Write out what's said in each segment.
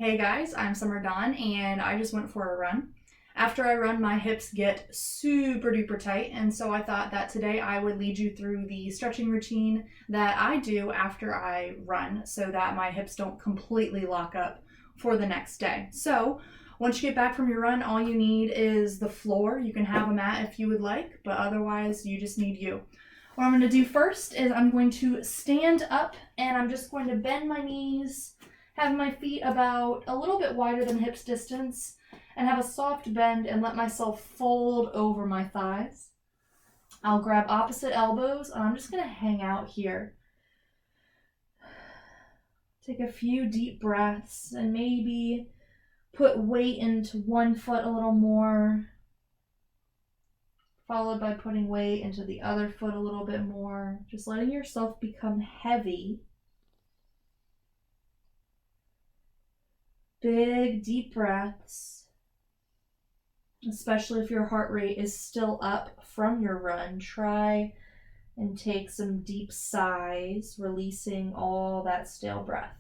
Hey guys, I'm Summer Dawn and I just went for a run. After I run, my hips get super duper tight, and so I thought that today I would lead you through the stretching routine that I do after I run so that my hips don't completely lock up for the next day. So, once you get back from your run, all you need is the floor. You can have a mat if you would like, but otherwise, you just need you. What I'm going to do first is I'm going to stand up and I'm just going to bend my knees, have my feet about a little bit wider than hips distance, and have a soft bend and let myself fold over my thighs. I'll grab opposite elbows and I'm just going to hang out here. Take a few deep breaths and maybe put weight into one foot a little more, followed by putting weight into the other foot a little bit more, just letting yourself become heavy. Big, deep breaths, especially if your heart rate is still up from your run. Try and take some deep sighs, releasing all that stale breath.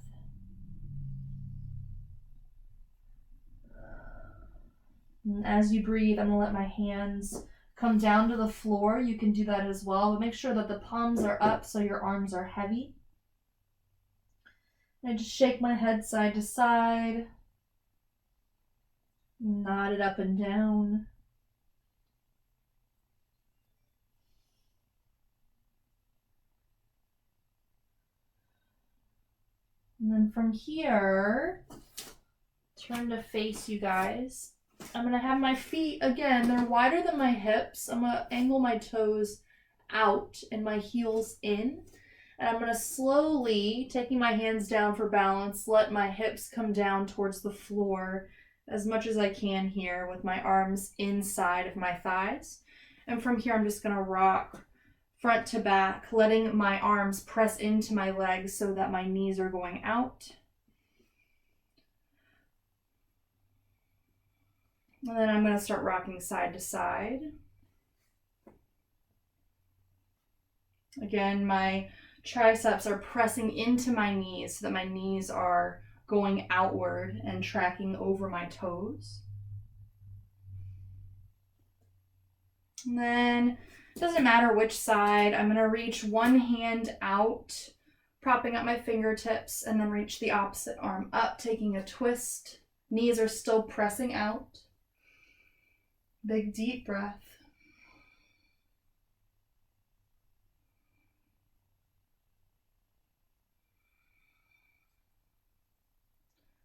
And as you breathe, I'm going to let my hands come down to the floor. You can do that as well, but make sure that the palms are up so your arms are heavy. I just shake my head side to side, nod it up and down. And then from here, turn to face you guys. I'm going to have my feet, again, they're wider than my hips. I'm going to angle my toes out and my heels in. And I'm going to slowly, taking my hands down for balance, let my hips come down towards the floor as much as I can here with my arms inside of my thighs. And from here, I'm just going to rock front to back, letting my arms press into my legs so that my knees are going out. And then I'm going to start rocking side to side. Again, my triceps are pressing into my knees so that my knees are going outward and tracking over my toes. And then, it doesn't matter which side, I'm going to reach one hand out, propping up my fingertips, and then reach the opposite arm up, taking a twist. Knees are still pressing out. Big deep breath.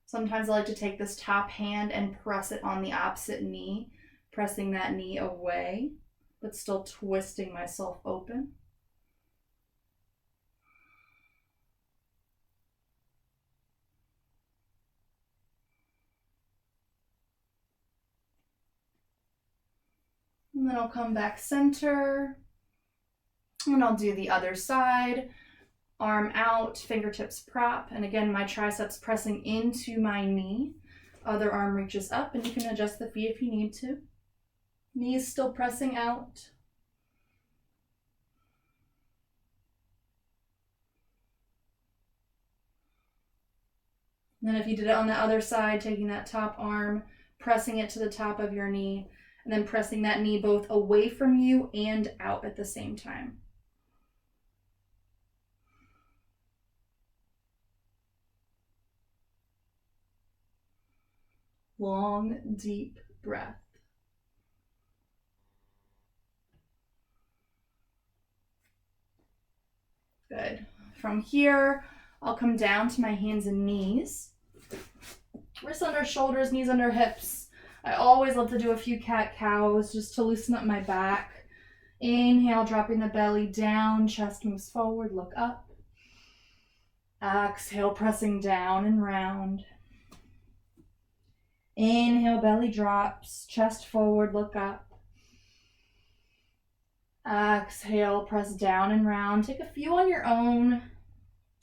Sometimes I like to take this top hand and press it on the opposite knee, pressing that knee away, but still twisting myself open. And then I'll come back center, and I'll do the other side. Arm out, fingertips prop, and again, my triceps pressing into my knee. Other arm reaches up, and you can adjust the feet if you need to. Knees still pressing out. And then if you did it on the other side, taking that top arm, pressing it to the top of your knee, and then pressing that knee both away from you and out at the same time. Long, deep breath. Good. From here, I'll come down to my hands and knees. Wrists under shoulders, knees under hips. I always love to do a few cat-cows just to loosen up my back. Inhale, dropping the belly down, chest moves forward, look up. Exhale, pressing down and round. Inhale, belly drops, chest forward, look up. Exhale, press down and round. Take a few on your own.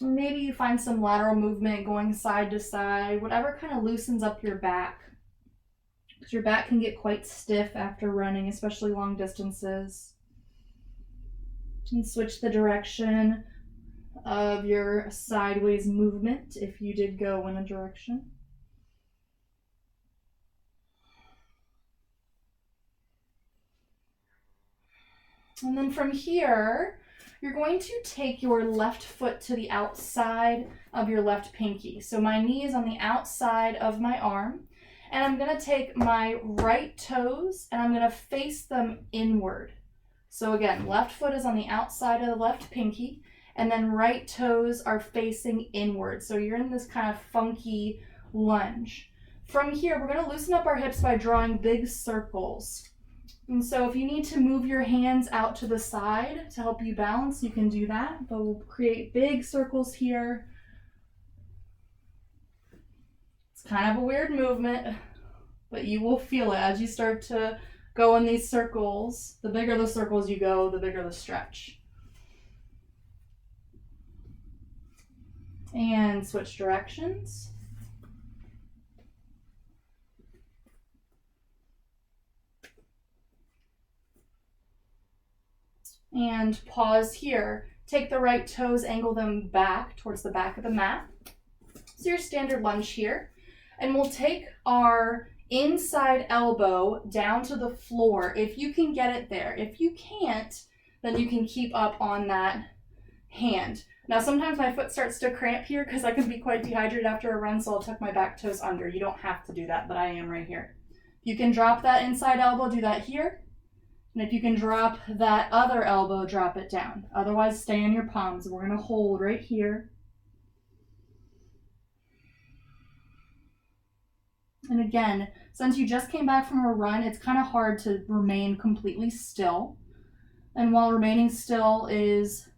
Maybe you find some lateral movement going side to side, whatever kind of loosens up your back. Because your back can get quite stiff after running, especially long distances. You can switch the direction of your sideways movement if you did go in a direction. And then from here, you're going to take your left foot to the outside of your left pinky. So my knee is on the outside of my arm, and I'm gonna take my right toes and I'm gonna face them inward. So again, left foot is on the outside of the left pinky, and then right toes are facing inward. So you're in this kind of funky lunge. From here, we're gonna loosen up our hips by drawing big circles. And so if you need to move your hands out to the side to help you balance, you can do that, but we'll create big circles here. It's kind of a weird movement, but you will feel it as you start to go in these circles. The bigger the circles you go, the bigger the stretch. And switch directions. And pause here. Take the right toes, angle them back towards the back of the mat. So your standard lunge here. And we'll take our inside elbow down to the floor if you can get it there. If you can't, then you can keep up on that hand. Now sometimes my foot starts to cramp here because I can be quite dehydrated after a run, so I'll tuck my back toes under. You don't have to do that, but I am right here. You can drop that inside elbow, do that here. And if you can drop that other elbow, drop it down. Otherwise, stay on your palms. We're going to hold right here. And again, since you just came back from a run, it's kind of hard to remain completely still. And while remaining still is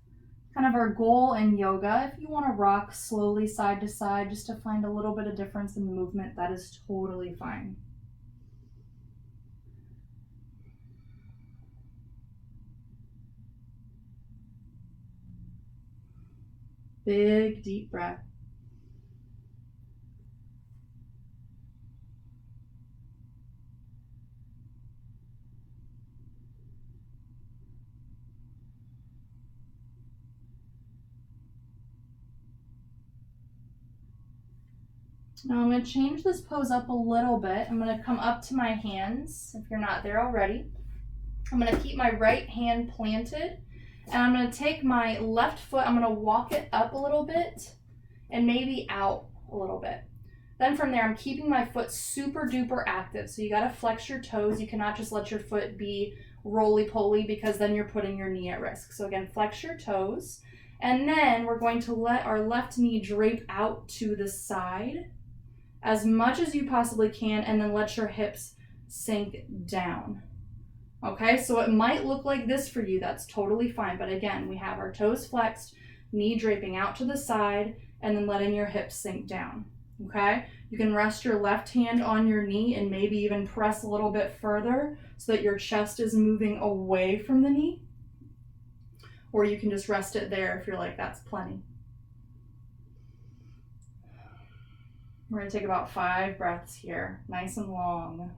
kind of our goal in yoga, if you want to rock slowly side to side just to find a little bit of difference in movement, that is totally fine. Big, deep breath. Now I'm going to change this pose up a little bit. I'm going to come up to my hands if you're not there already. I'm going to keep my right hand planted, and I'm going to take my left foot, I'm going to walk it up a little bit and maybe out a little bit. Then from there, I'm keeping my foot super duper active. So you got to flex your toes. You cannot just let your foot be roly-poly because then you're putting your knee at risk. So again, flex your toes. And then we're going to let our left knee drape out to the side as much as you possibly can, and then let your hips sink down. Okay, so it might look like this for you. That's totally fine. But again, we have our toes flexed, knee draping out to the side, and then letting your hips sink down. Okay, you can rest your left hand on your knee and maybe even press a little bit further so that your chest is moving away from the knee. Or you can just rest it there if you're like, that's plenty. We're going to take about 5 breaths here, nice and long.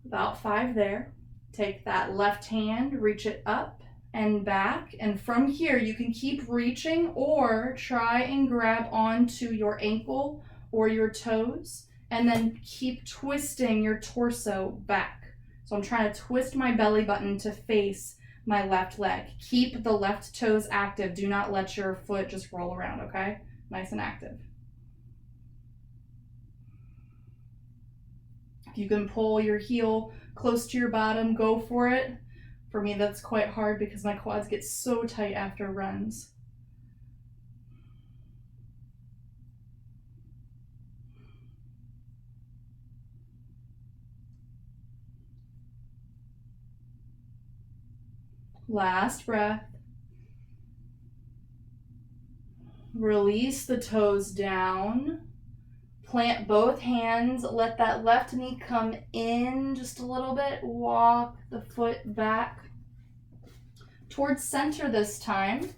About 5 there. Take that left hand, reach it up and back, and from here you can keep reaching or try and grab onto your ankle or your toes and then keep twisting your torso back. So I'm trying to twist my belly button to face my left leg. Keep the left toes active. Do not let your foot just roll around, okay? Nice and active. If you can pull your heel close to your bottom, go for it. For me, that's quite hard because my quads get so tight after runs. Last breath. Release the toes down. Plant both hands, let that left knee come in just a little bit, walk the foot back towards center this time,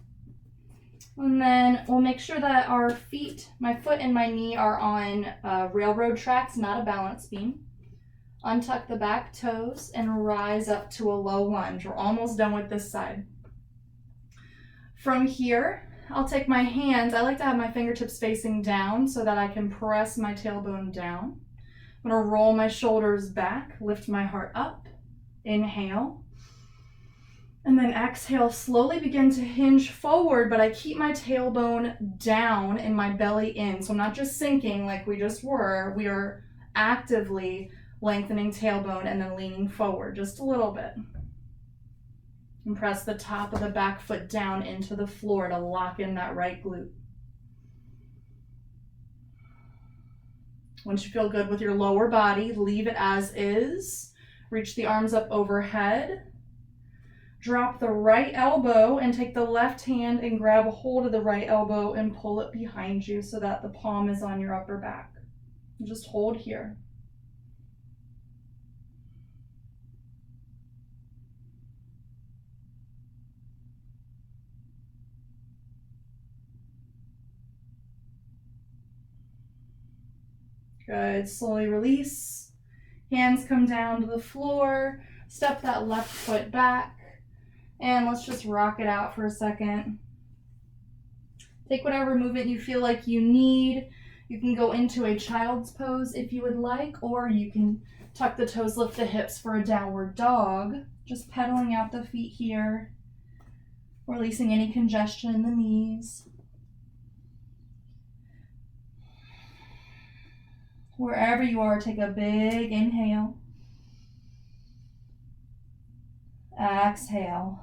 And then we'll make sure that our feet, my foot and my knee, are on railroad tracks, not a balance beam. Untuck the back toes and rise up to a low lunge. We're almost done with this side. From here, I'll take my hands. I like to have my fingertips facing down so that I can press my tailbone down. I'm going to roll my shoulders back, lift my heart up. Inhale. And then exhale, slowly begin to hinge forward, but I keep my tailbone down and my belly in. So I'm not just sinking like we just were. We are actively lengthening tailbone and then leaning forward just a little bit. And press the top of the back foot down into the floor to lock in that right glute. Once you feel good with your lower body, leave it as is. Reach the arms up overhead. Drop the right elbow and take the left hand and grab a hold of the right elbow and pull it behind you so that the palm is on your upper back. Just hold here. Good. Slowly release. Hands come down to the floor. Step that left foot back. And let's just rock it out for a second. Take whatever movement you feel like you need. You can go into a child's pose if you would like, or you can tuck the toes, lift the hips for a downward dog. Just pedaling out the feet here, releasing any congestion in the knees. Wherever you are, take a big inhale. Exhale.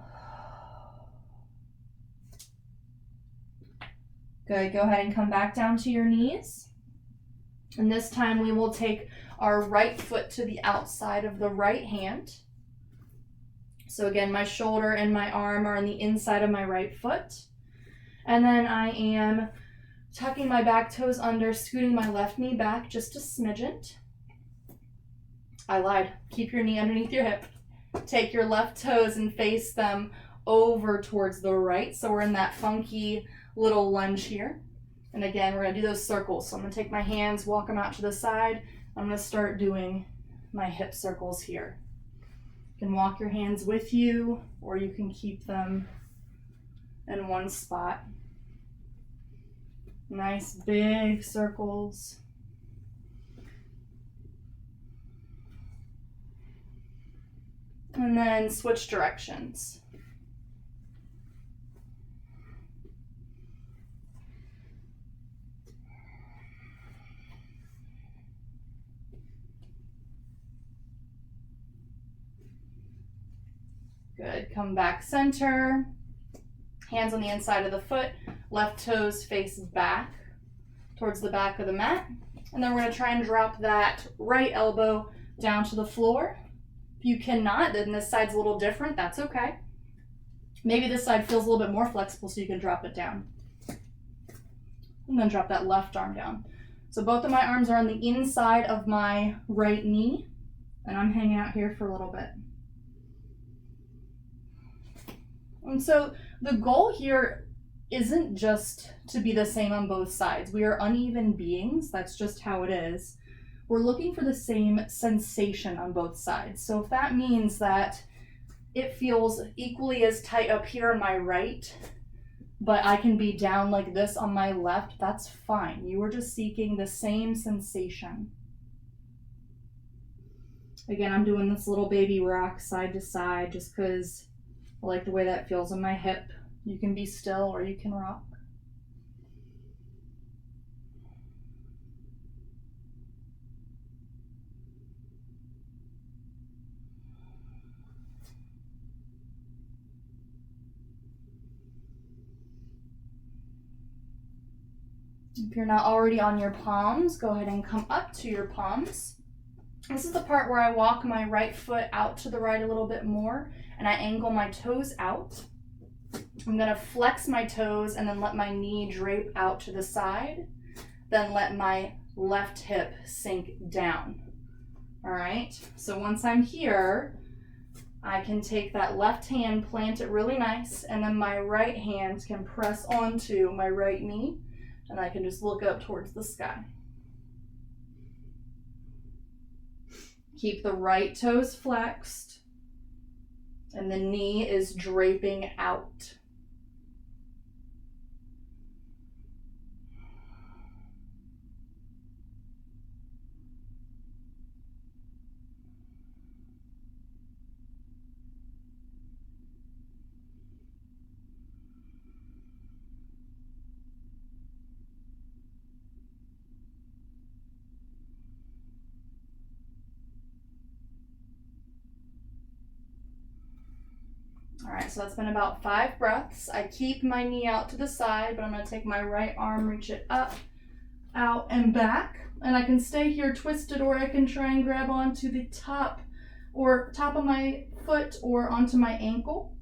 Good, go ahead and come back down to your knees. And this time we will take our right foot to the outside of the right hand. So again, my shoulder and my arm are on the inside of my right foot. And then I am tucking my back toes under, scooting my left knee back just a smidgen. I lied. Keep your knee underneath your hip. Take your left toes and face them over towards the right. So we're in that funky little lunge here. And again, we're going to do those circles. So I'm going to take my hands, walk them out to the side. I'm going to start doing my hip circles here. You can walk your hands with you, or you can keep them in one spot. Nice big circles. And then switch directions. Good, come back center. Hands on the inside of the foot, left toes face back towards the back of the mat. And then we're going to try and drop that right elbow down to the floor. If you cannot, then this side's a little different, that's okay. Maybe this side feels a little bit more flexible so you can drop it down. And then drop that left arm down. So both of my arms are on the inside of my right knee, and I'm hanging out here for a little bit. And so the goal here isn't just to be the same on both sides. We are uneven beings, that's just how it is. We're looking for the same sensation on both sides. So if that means that it feels equally as tight up here on my right, but I can be down like this on my left, that's fine. You are just seeking the same sensation. Again, I'm doing this little baby rock side to side just because I like the way that feels on my hip. You can be still or you can rock. If you're not already on your palms, go ahead and come up to your palms. This is the part where I walk my right foot out to the right a little bit more and I angle my toes out. I'm going to flex my toes and then let my knee drape out to the side. Then let my left hip sink down. All right, so once I'm here, I can take that left hand, plant it really nice, and then my right hand can press onto my right knee, and I can just look up towards the sky. Keep the right toes flexed, and the knee is draping out. All right, so that's been about 5 breaths. I keep my knee out to the side, but I'm gonna take my right arm, reach it up, out, and back. And I can stay here twisted, or I can try and grab onto the top of my foot or onto my ankle.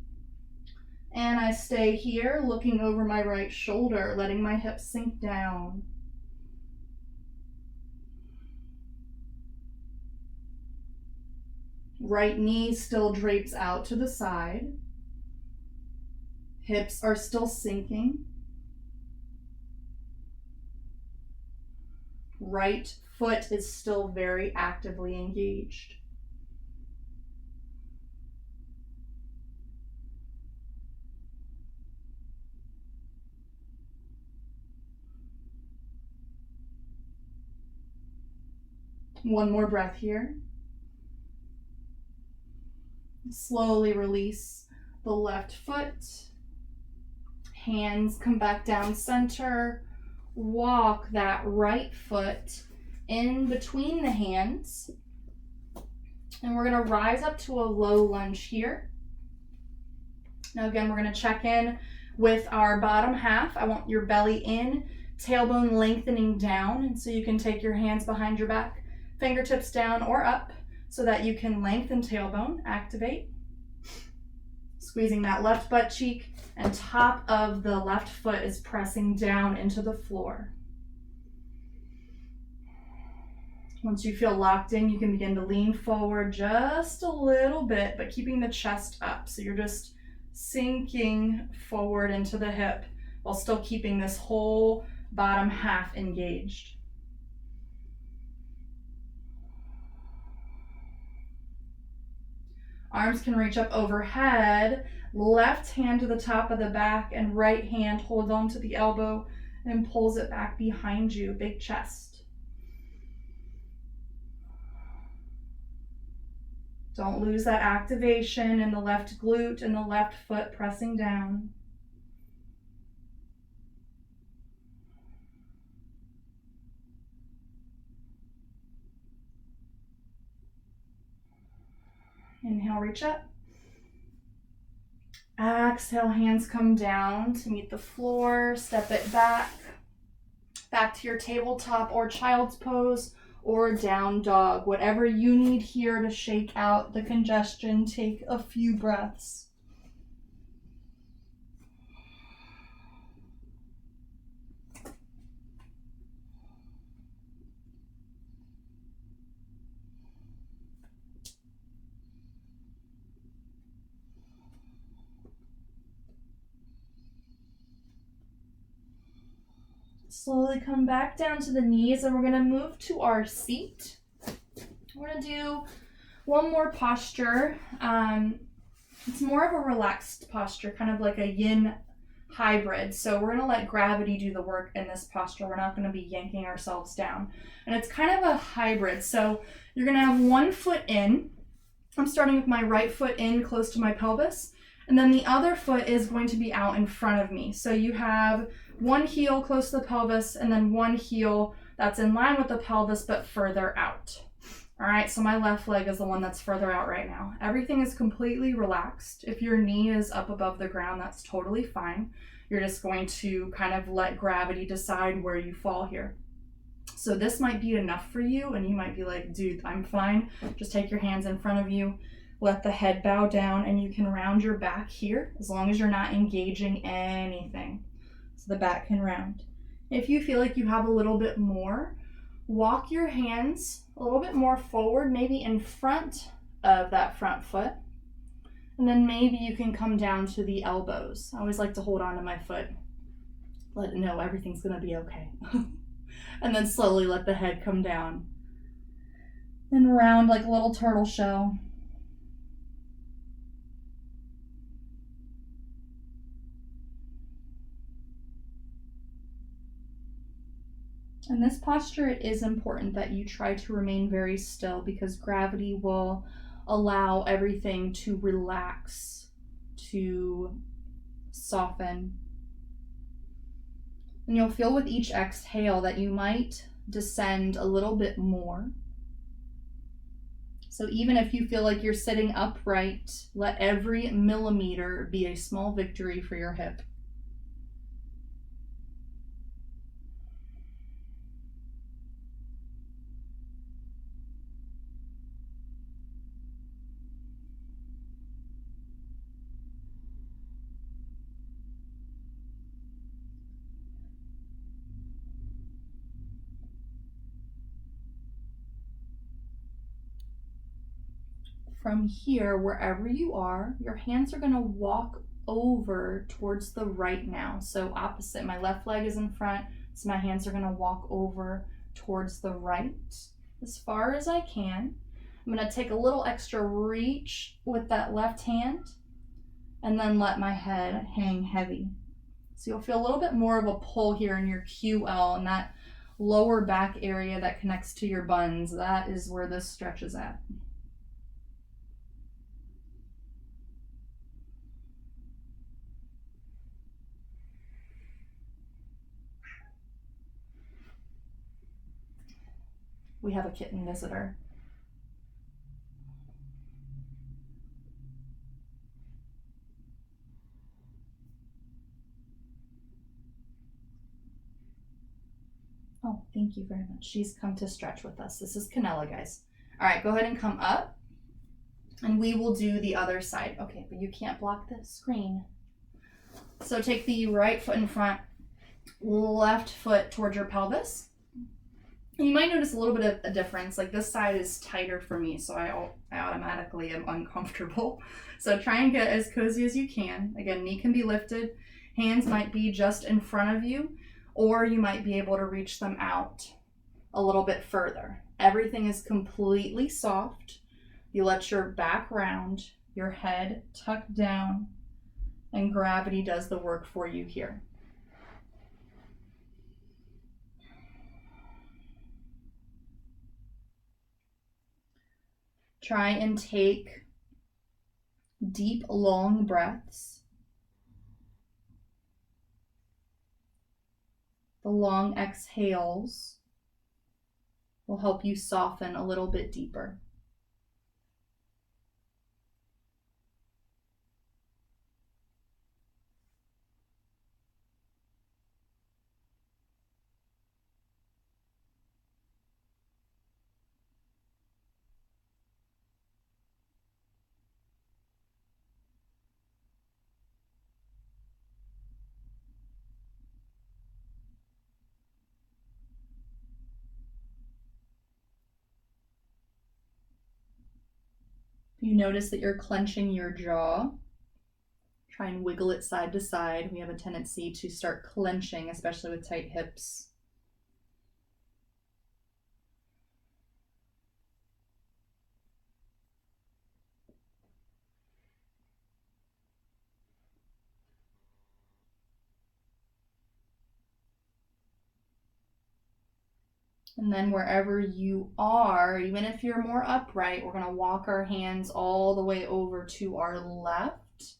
And I stay here looking over my right shoulder, letting my hips sink down. Right knee still drapes out to the side. Hips are still sinking. Right foot is still very actively engaged. One more breath here. Slowly release the left foot. Hands come back down center. Walk that right foot in between the hands. And we're going to rise up to a low lunge here. Now again, we're going to check in with our bottom half. I want your belly in, tailbone lengthening down. And so you can take your hands behind your back, fingertips down or up, so that you can lengthen tailbone, activate. Squeezing that left butt cheek, and top of the left foot is pressing down into the floor. Once you feel locked in, you can begin to lean forward just a little bit, but keeping the chest up. So you're just sinking forward into the hip while still keeping this whole bottom half engaged. Arms can reach up overhead, left hand to the top of the back, and right hand holds onto the elbow and pulls it back behind you, big chest. Don't lose that activation in the left glute and the left foot pressing down. Inhale, reach up. Exhale, hands come down to meet the floor. Step it back to your tabletop or child's pose or down dog. Whatever you need here to shake out the congestion, take a few breaths. Slowly come back down to the knees, and we're going to move to our seat. We're going to do one more posture. It's more of a relaxed posture, kind of like a yin hybrid. So we're going to let gravity do the work in this posture. We're not going to be yanking ourselves down. And it's kind of a hybrid. So you're going to have one foot in. I'm starting with my right foot in close to my pelvis. And then the other foot is going to be out in front of me. So you have one heel close to the pelvis, and then one heel that's in line with the pelvis but further out. All right, so my left leg is the one that's further out right now. Everything is completely relaxed. If your knee is up above the ground, that's totally fine. You're just going to kind of let gravity decide where you fall here. So this might be enough for you, and you might be like, dude, I'm fine. Just take your hands in front of you. Let the head bow down, and you can round your back here as long as you're not engaging anything. So the back can round. If you feel like you have a little bit more, walk your hands a little bit more forward, maybe in front of that front foot. And then maybe you can come down to the elbows. I always like to hold on to my foot, let it know everything's gonna be okay. And then slowly let the head come down and round like a little turtle shell. In this posture, it is important that you try to remain very still because gravity will allow everything to relax, to soften. And you'll feel with each exhale that you might descend a little bit more. So even if you feel like you're sitting upright, let every millimeter be a small victory for your hip. From here, wherever you are, your hands are going to walk over towards the right now. So opposite, my left leg is in front, so my hands are going to walk over towards the right as far as I can. I'm going to take a little extra reach with that left hand and then let my head hang heavy. So you'll feel a little bit more of a pull here in your QL and that lower back area that connects to your buns. That is where this stretches at. We have a kitten visitor. Oh, thank you very much. She's come to stretch with us. This is Canella, guys. All right, go ahead and come up and we will do the other side. Okay, but you can't block the screen. So take the right foot in front, left foot towards your pelvis. You might notice a little bit of a difference. Like this side is tighter for me, so I automatically am uncomfortable. So try and get as cozy as you can. Again, knee can be lifted. Hands might be just in front of you, or you might be able to reach them out a little bit further. Everything is completely soft. You let your back round, your head tuck down, and gravity does the work for you here. Try and take deep, long breaths. The long exhales will help you soften a little bit deeper. You notice that you're clenching your jaw. Try and wiggle it side to side. We have a tendency to start clenching, especially with tight hips. And then wherever you are, even if you're more upright, we're going to walk our hands all the way over to our left.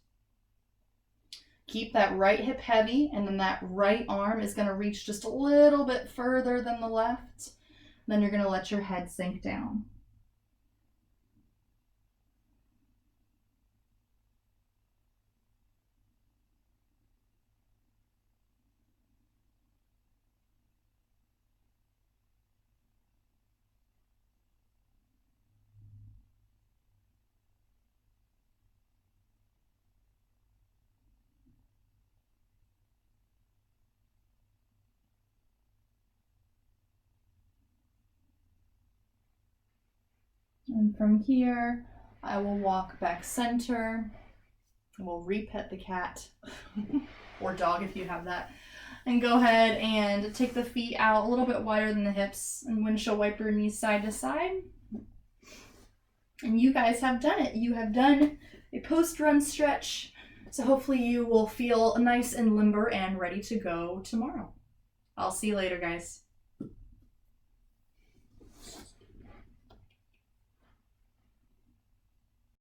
Keep that right hip heavy, and then that right arm is going to reach just a little bit further than the left. Then you're going to let your head sink down. And from here, I will walk back center. We'll re-pet the cat or dog if you have that. And go ahead and take the feet out a little bit wider than the hips and windshield wiper your knees side to side. And you guys have done it. You have done a post-run stretch. So hopefully you will feel nice and limber and ready to go tomorrow. I'll see you later, guys.